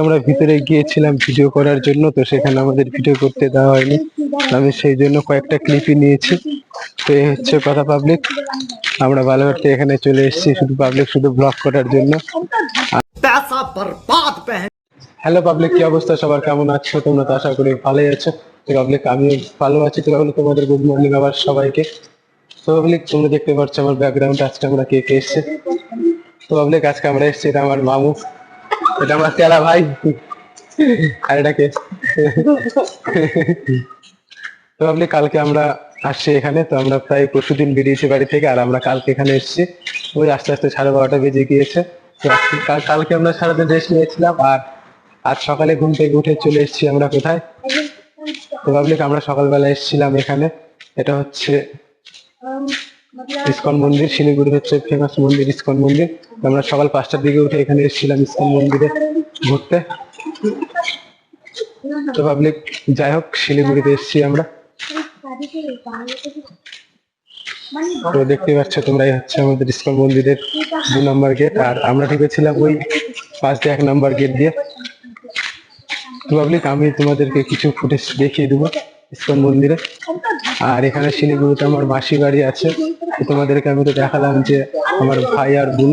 আমরা ভিতরে গিয়েছিলাম ভিডিও করার জন্য, তো সেখানে আমাদের ভিডিও করতে দেওয়া হয়নি। আমি সেই জন্য কয়েকটা ক্লিপই নিয়েছি। তো এই হচ্ছে কথা পাবলিক, আমরা বালুঘাট থেকে এখানে চলে এসেছি শুধু পাবলিক শুধু ব্লগ করার জন্য। হ্যালো পাবলিক, কি অবস্থা সবার, কেমন আছো তোমরা? তো আশা করি ভালোই আছো। তো পাবলিক আমিও ভালো আছি। তো পাবলিক তোমাদের গুড মর্নিং আবার সবাইকে। তো পাবলিক তোমরা দেখতে পাচ্ছ আমার ব্যাকগ্রাউন্ড, আজকে আমরা কে কে এসছে। তো পাবলিক আজকে আমরা এসেছি, এটা আমার মামু, এটা আমার তেলা ভাই, আর এটাকে তো পাবলিক কালকে আমরা আসছি এখানে। তো আমরা প্রায় পরশুদিন বেরিয়েছি বাড়ি থেকে, আর আমরা কালকে এখানে এসেছি। ওই আস্তে আস্তে 12:30 বেজে গিয়েছে। তো কালকে আমরা সারাদিন রেস্ট নিয়েছিলাম, আর আজ সকালে ঘুম থেকে উঠে চলে এসেছি আমরা কোথায়। তো পাবলিক আমরা সকালবেলা এসেছিলাম এখানে, এটা হচ্ছে ইসকন মন্দির, শিলিগুড়ির হচ্ছে ফেমাস মন্দির ইসকন মন্দির। আমরা সকাল 5টার দিকে উঠে এখানে এসেছিলাম ইসকন মন্দিরে ঘুরতে। তো পাবলিক যাই হোক, শিলিগুড়িতে এসেছি আমরা। তো দেখতে পাচ্ছ তোমরা, এই হচ্ছে আমাদের ইসকন মন্দিরের 2 নম্বর গেট, আর আমরা ঢুকেছিলাম ওই 1 নম্বর গেট দিয়ে। তো পাবলিক আমি তোমাদেরকে কিছু ফুটেজ দেখিয়ে দেবো ইসকন মন্দিরে। আর এখানে শিলিগুড়িতে আমার মাসি বাড়ি আছে, তোমাদেরকে আমি তো দেখালাম যে আমার ভাই আর বোন।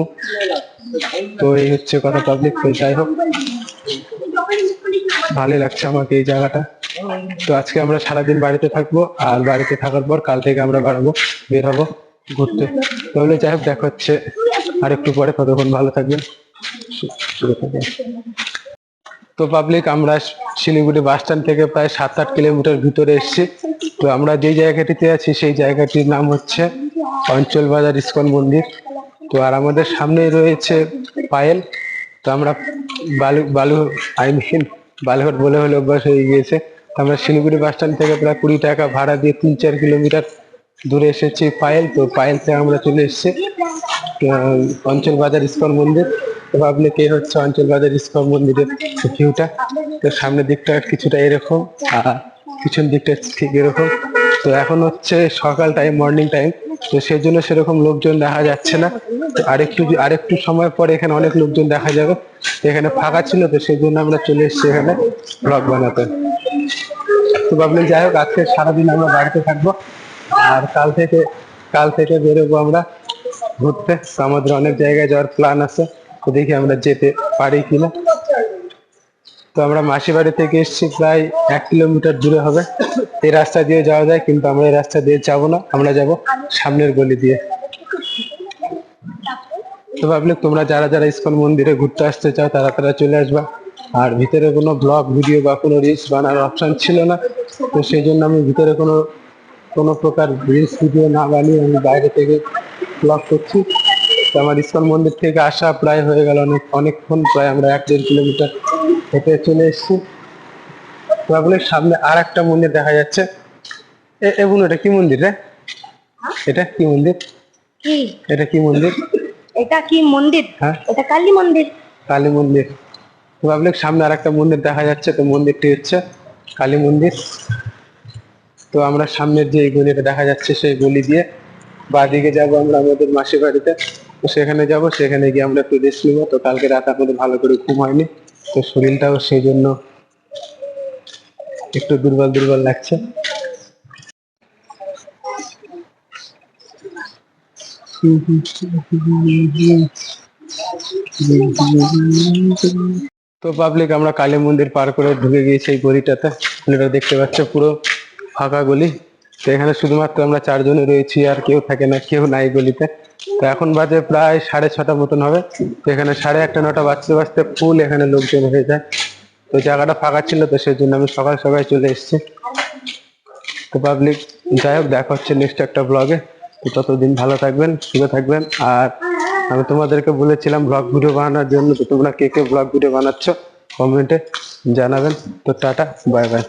তো এই হচ্ছে কথা পাবলিক। তো যাই হোক, ভালোই লাগছে আমাকে এই জায়গাটা। তো আজকে আমরা সারাদিন বাড়িতে থাকবো, আর বাড়িতে থাকার পর কাল থেকে আমরা বের হবো ঘুরতে। তাহলে যাই হোক, দেখা হচ্ছে আর একটু পরে, ততক্ষণ ভালো থাকবেন। তো পাবলিক আমরা শিলিগুড়ি বাস স্ট্যান্ড থেকে প্রায় 7-8 কিলোমিটার ভিতরে এসেছি। তো আমরা যেই জায়গাটিতে আছি সেই জায়গাটির নাম হচ্ছে অঞ্চল বাজার ইসকন মন্দির। তো আর আমাদের সামনেই রয়েছে পায়েল। তো আমরা বালুঘাট বলে হলে অভ্যাস হয়ে গিয়েছে। তো আমরা শিলিগুড়ি বাস স্ট্যান্ড থেকে প্রায় 20 টাকা ভাড়া দিয়ে 3-4 কিলোমিটার দূরে এসেছি পায়েল। তো পায়েল থেকে আমরা চলে এসেছি অঞ্চল বাজার ইসকন মন্দির। তো ভাবলে কে হচ্ছে অঞ্চল বাজার ইসকন মন্দিরের ভিউটা। তো সামনের দিকটা কিছুটা এরকম, আর পিছন দিকটা ঠিক এরকম। তো এখন হচ্ছে সকাল টাইম, মর্নিং টাইম, তো সেই জন্য সেরকম লোকজন দেখা যাচ্ছে না। তো আরেকটু সময় পরে এখানে অনেক লোকজন দেখা যাবে। এখানে ফাঁকা ছিল, তো সেই জন্য আমরা চলে এসেছি এখানে ব্লগ বানাতে। তো ভাবলাম যাই হোক, আজকে সারাদিন আমরা বাড়িতে থাকবো, আর কাল থেকে বেরোবো আমরা ঘুরতে। তো আমাদের অনেক জায়গায় যাওয়ার প্ল্যান আছে, তো দেখি আমরা যেতে পারি কিনা। তো আমরা মাসি বাড়ি থেকে এসেছি প্রায় 1 কিলোমিটার দূরে হবে। এই রাস্তা দিয়ে যাওয়া যায়, কিন্তু আমরা এই রাস্তা দিয়ে যাবো না, আমরা যাব সামনের গলি দিয়ে। তো ভাবলে তোমরা যারা যারা ইসকন মন্দিরে ঘুরতে আসতে চাও তারা চলে আসবা। আর ভিতরে কোনো ব্লগ ভিডিও বা কোনো রিলস বানানোর অপশন ছিল না, তো সেই জন্য আমি ভিতরে কোনো প্রকার রিলস ভিডিও না বানিয়ে আমি বাইরে থেকে ব্লগ করছি। তো আমার ইসকন মন্দির থেকে আসা প্রায় হয়ে গেল অনেকক্ষণ, প্রায় আমরা 1-1.5 কিলোমিটার হেঁটে চলে এসেছি। তারপরে সামনে আর একটা মন্দির দেখা যাচ্ছে। এবং এটা কি মন্দির রে? এটা কি মন্দির? এটা কি মন্দির? এটা কি মন্দির? হ্যাঁ, এটা কালী মন্দির। কালী মন্দির। তো ভাবলে সামনে আর একটা মন্দির দেখা যাচ্ছে, তো মন্দিরটি হচ্ছে কালী মন্দির। তো আমরা সামনের যে গলিটা দেখা যাচ্ছে সেই গলি দিয়ে বাঁদিকে যাবো আমরা আমাদের মাসির বাড়িতে। তো সেখানে যাব, সেখানে গিয়ে আমরা একটু রেস্ট নিবো। তো কালকে রাত আমাদের ভালো করে ঘুম হয়নি, তো শরীরটাও সেই জন্য একটু দুর্বল লাগছে। তো পাবলিক আমরা কালী মন্দির পার করে ঢুকে গিয়েছি এই গলিটাতে। আপনারা দেখতে পাচ্ছ পুরো ফাঁকা গলি। তো এখানে শুধুমাত্র আমরা 4 জনে রয়েছি, আর কেউ থাকে না, কেউ নাই গলিতে। তো এখন বাজে প্রায় 6:30 মতন হবে। তো এখানে 8:30-9টা বাজতে ফুল এখানে লোকজন হয়ে যায়। তো জায়গাটা ফাঁকা ছিল, তো সেই জন্য আমি সকাল চলে এসেছি। তো পাবলিক যাই হোক, দেখা হচ্ছে নেক্সট একটা ব্লগে। তো ততদিন ভালো থাকবেন, সুস্থ থাকবেন। আর আমি তোমাদেরকে বলেছিলাম ব্লগ ভিডিও বানানোর জন্য, তো তোমরা কে কে ব্লগ ভিডিও বানাচ্ছ কমেন্টে জানাবেন। তো টাটা, বাই বাই।